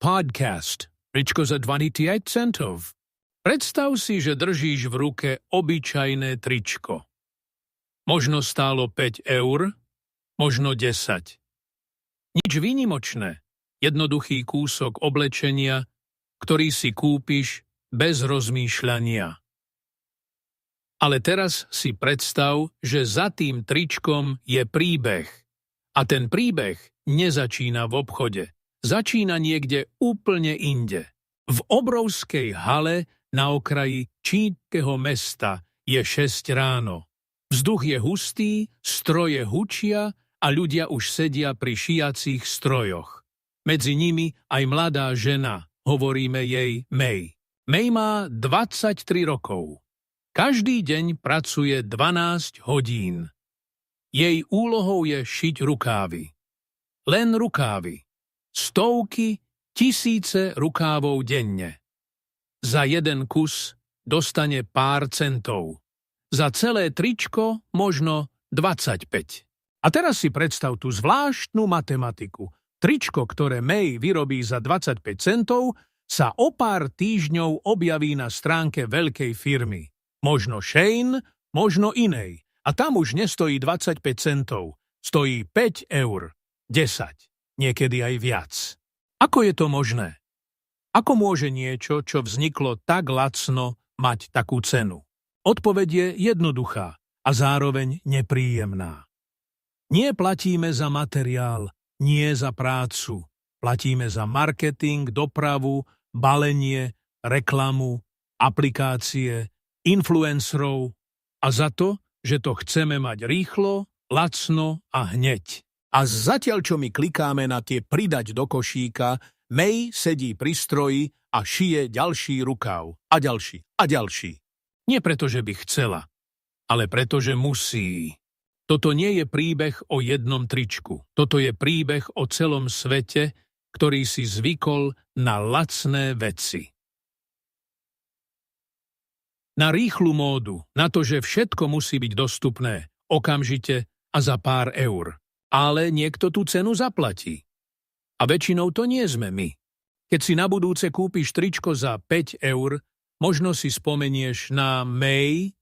podcast. Tričko za 28 centov. Predstav si, že držíš v ruke obyčajné tričko. Možno stálo 5 eur, možno 10. Nič výnimočné. Jednoduchý kúsok oblečenia, ktorý si kúpiš bez rozmýšľania. Ale teraz si predstav, že za tým tričkom je príbeh. A ten príbeh nezačína v obchode. Začína niekde úplne inde. V obrovskej hale na okraji čínskeho mesta je 6 ráno. Vzduch je hustý, stroje hučia a ľudia už sedia pri šijacích strojoch. Medzi nimi aj mladá žena, hovoríme jej May. May má 23 rokov. Každý deň pracuje 12 hodín. Jej úlohou je šiť rukávy. Len rukávy. Stovky, tisíce rukávov denne. Za jeden kus dostane pár centov. Za celé tričko možno 25. A teraz si predstav tú zvláštnu matematiku. Tričko, ktoré May vyrobí za 25 centov, sa o pár týždňov objaví na stránke veľkej firmy. Možno Shein, možno inej. A tam už nestojí 25 centov. Stojí 5 eur, 10, niekedy aj viac. Ako je to možné? Ako môže niečo, čo vzniklo tak lacno, mať takú cenu? Odpoveď je jednoduchá a zároveň nepríjemná. Nie platíme za materiál, nie za prácu. Platíme za marketing, dopravu, balenie, reklamu, aplikácie, influencerov a za to, že to chceme mať rýchlo, lacno a hneď. A zatiaľ, čo my klikáme na tie pridať do košíka, May sedí pri stroji a šije ďalší rukáv. A ďalší. A ďalší. Nie preto, že by chcela, ale preto, že musí. Toto nie je príbeh o jednom tričku. Toto je príbeh o celom svete, ktorý si zvykol na lacné veci. Na rýchlu módu, na to, že všetko musí byť dostupné, okamžite a za pár eur. Ale niekto tú cenu zaplatí. A väčšinou to nie sme my. Keď si na budúce kúpiš tričko za 5 eur, možno si spomenieš na May,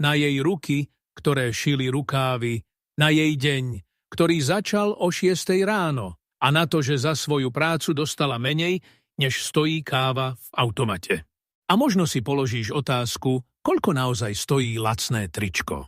na jej ruky, ktoré šili rukávy, na jej deň, ktorý začal o 6 ráno a na to, že za svoju prácu dostala menej, než stojí káva v automate. A možno si položíš otázku, koľko naozaj stojí lacné tričko.